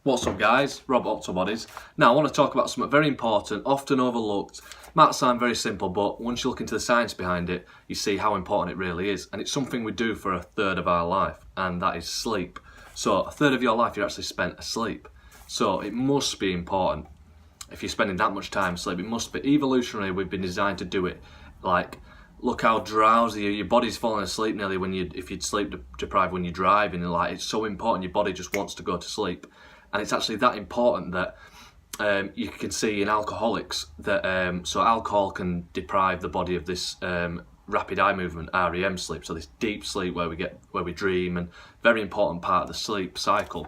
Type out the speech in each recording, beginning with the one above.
What's up guys, Rob Octobodies. Now I want to talk about something very important, often overlooked. Might sound very simple, but once you look into the science behind it, you see how important it really is. And it's something we do for a third of our life, and that is sleep. So a third of your life you're actually spent asleep. So it must be important. If you're spending that much time asleep, it must be. Evolutionarily, we've been designed to do it. Like, look how drowsy your body's falling asleep nearly if you'd sleep deprived when you're driving. And like, it's so important, your body just wants to go to sleep. And it's actually that important that you can see in alcoholics that so alcohol can deprive the body of this rapid eye movement, REM sleep. So this deep sleep where we dream, and very important part of the sleep cycle.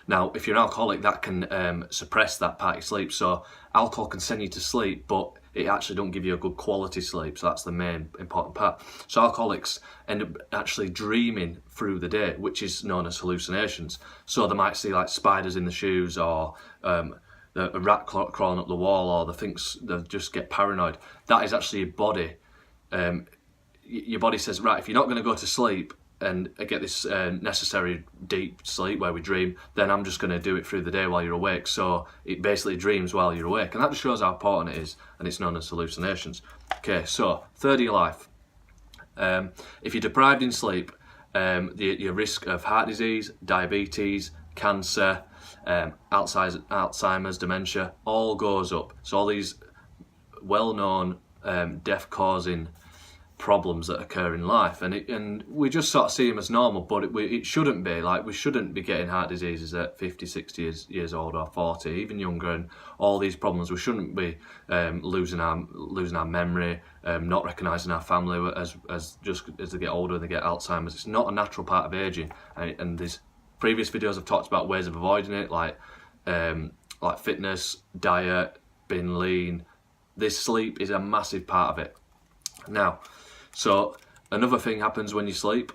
Now, if you're an alcoholic, that can suppress that part of sleep. So alcohol can send you to sleep, but it actually don't give you a good quality sleep. So that's the main important part. So alcoholics end up actually dreaming through the day, which is known as hallucinations. So they might see like spiders in the shoes, or a rat crawling up the wall, or they just get paranoid. That is actually your body. Your body says, right, if you're not going to go to sleep and get this necessary deep sleep where we dream, then I'm just going to do it through the day while you're awake. So it basically dreams while you're awake, and that just shows how important it is, and it's known as hallucinations. Okay, so third of your life, if you're deprived in sleep, your risk of heart disease, diabetes, cancer, Alzheimer's, dementia, all goes up. So all these well-known death-causing problems that occur in life, and we just sort of see them as normal, but it shouldn't be. Like, we shouldn't be getting heart diseases at 50, 60 years old, or 40, even younger, and all these problems. We shouldn't be losing our memory, not recognising our family as they get older and they get Alzheimer's. It's not a natural part of aging, and these previous videos I've talked about ways of avoiding it, like fitness, diet, being lean. This sleep is a massive part of it. Now, so another thing happens when you sleep.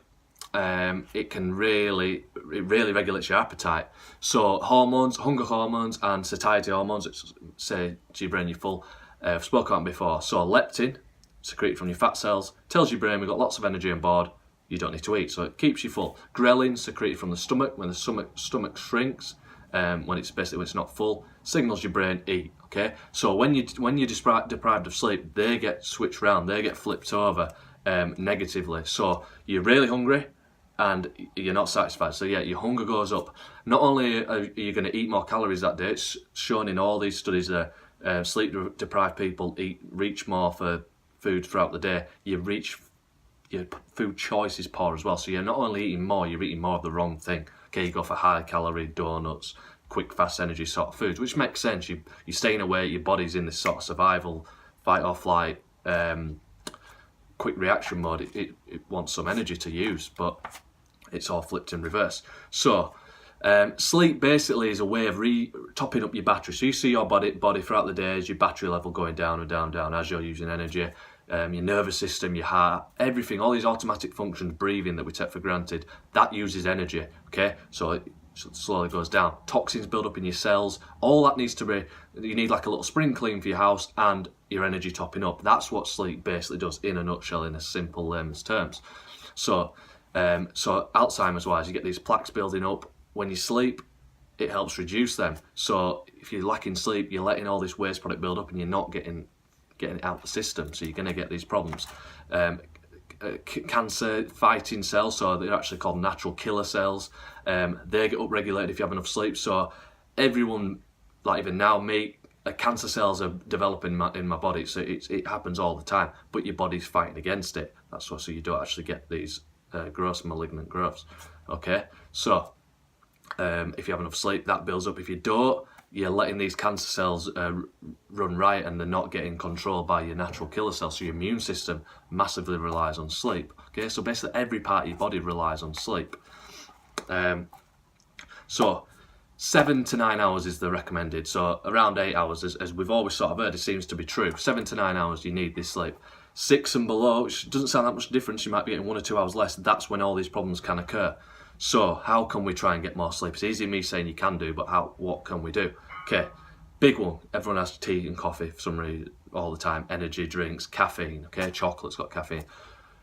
It really regulates your appetite. So hormones, hunger hormones and satiety hormones, which say to your brain you're full, I've spoken about before. So leptin, secreted from your fat cells, tells your brain we've got lots of energy on board, you don't need to eat. So it keeps you full. Ghrelin, secreted from the stomach, when the stomach shrinks, when it's not full, signals your brain eat. Okay, so when you're deprived of sleep, they get switched around, they get flipped over negatively. So you're really hungry and you're not satisfied. So yeah, your hunger goes up. Not only are you going to eat more calories that day, it's shown in all these studies that sleep deprived people reach more for food throughout the day. Your food choice is poor as well. So you're not only eating more, you're eating more of the wrong thing. Okay, you go for high calorie donuts, quick fast energy sort of foods, which makes sense. You're staying awake, your body's in this sort of survival, fight or flight, quick reaction mode. It wants some energy to use, but it's all flipped in reverse. So sleep basically is a way of topping up your battery. So you see your body throughout the day as your battery level going down and down and down as you're using energy. Your nervous system, your heart, everything, all these automatic functions, breathing that we take for granted, that uses energy. Okay, so it slowly goes down. Toxins build up in your cells. All that needs to be, you need like a little spring clean for your house and your energy topping up. That's what sleep basically does in a nutshell, in a simple layman's terms. So Alzheimer's wise, you get these plaques building up. When you sleep, it helps reduce them. So if you're lacking sleep, you're letting all this waste product build up and you're not getting it out of the system. So you're going to get these problems. Cancer fighting cells, so they're actually called natural killer cells, they get upregulated if you have enough sleep. So everyone, like even now me, cancer cells are developing in my body, so it happens all the time, but your body's fighting against it. That's why, so you don't actually get these gross malignant growths. Okay, so if you have enough sleep, that builds up. If you don't, you're letting these cancer cells run riot, and they're not getting controlled by your natural killer cells. So your immune system massively relies on sleep. Okay, so basically every part of your body relies on sleep. So 7 to 9 hours is the recommended. So around 8 hours, as we've always sort of heard, it seems to be true. 7 to 9 hours, you need this sleep. 6 and below, which doesn't sound that much difference, you might be getting 1 or 2 hours less. That's when all these problems can occur. So how can we try and get more sleep? It's easy me saying you can do, but what can we do? Okay, big one. Everyone has tea and coffee for some reason all the time. Energy drinks, caffeine. Okay, chocolate's got caffeine.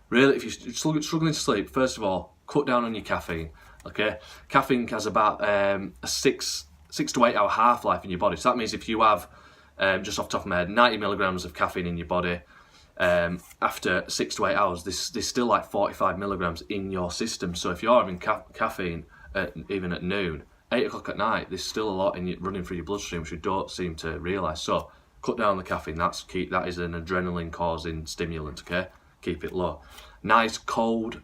Really, if you're struggling to sleep, first of all, cut down on your caffeine. Okay, caffeine has about a 6 to 8 hour half-life in your body. So that means if you have, just off the top of my head, 90 milligrams of caffeine in your body, after 6 to 8 hours, there's still like 45 milligrams in your system. So if you're having caffeine even at noon, 8 o'clock at night, there's still a lot running through your bloodstream, which you don't seem to realise. So cut down the caffeine. That is an adrenaline causing stimulant. Okay, keep it low. Nice cold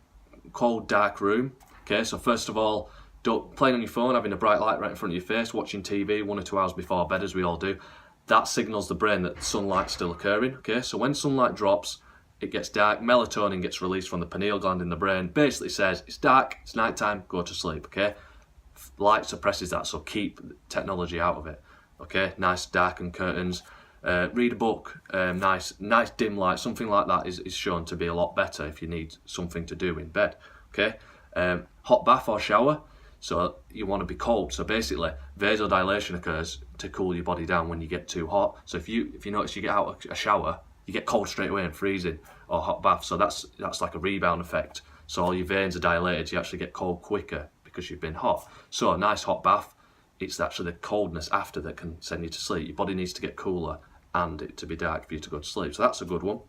dark room. Okay, so first of all, don't playing on your phone, having a bright light right in front of your face, watching TV 1 or 2 hours before bed, as we all do. That signals the brain that sunlight's still occurring. Okay, so when sunlight drops, it gets dark. Melatonin gets released from the pineal gland in the brain. Basically says it's dark, it's night time, go to sleep. Okay, light suppresses that, so keep technology out of it. Okay, nice darkened curtains. Read a book. Nice dim light. Something like that is shown to be a lot better if you need something to do in bed. Okay, hot bath or shower. So you want to be cold. So basically, vasodilation occurs to cool your body down when you get too hot. So if you notice you get out of a shower, you get cold straight away and freezing, or hot bath. So that's like a rebound effect. So all your veins are dilated. You actually get cold quicker because you've been hot. So a nice hot bath, it's actually the coldness after that can send you to sleep. Your body needs to get cooler and it to be dark for you to go to sleep. So that's a good one.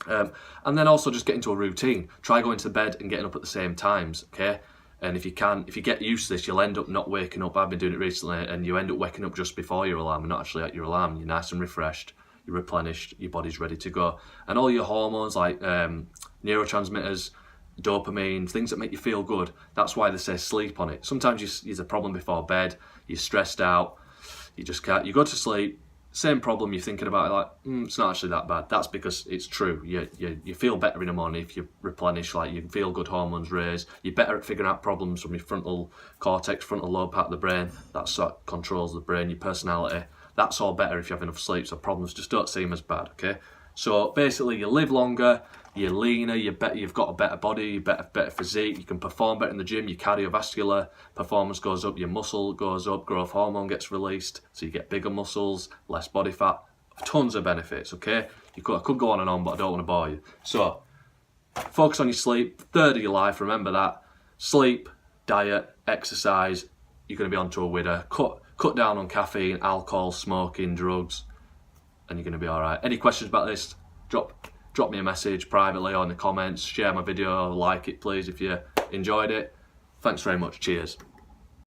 And then also just get into a routine. Try going to bed and getting up at the same times. Okay. And if you get used to this, you'll end up not waking up. I've been doing it recently, and you end up waking up just before your alarm and not actually at your alarm. You're nice and refreshed, you're replenished, your body's ready to go. And all your hormones like neurotransmitters, dopamine, things that make you feel good, that's why they say sleep on it. Sometimes there's a problem before bed, you're stressed out, you just can't, you go to sleep, same problem, you're thinking about it like, it's not actually that bad. That's because it's true. You feel better in the morning if you replenish, like you feel good, hormones raise. You're better at figuring out problems from your frontal cortex, frontal lobe part of the brain. That's what controls the brain, your personality. That's all better if you have enough sleep, so problems just don't seem as bad, okay? So basically, you live longer, you're leaner, you've got a better body, better physique, you can perform better in the gym, your cardiovascular performance goes up, your muscle goes up, growth hormone gets released, so you get bigger muscles, less body fat, tons of benefits, okay? I could go on and on, but I don't want to bore you. So, focus on your sleep, third of your life, remember that. Sleep, diet, exercise, you're going to be onto a winner. Cut down on caffeine, alcohol, smoking, drugs, and you're going to be all right. Any questions about this, drop me a message privately or in the comments, share my video, like it please if you enjoyed it. Thanks very much, cheers.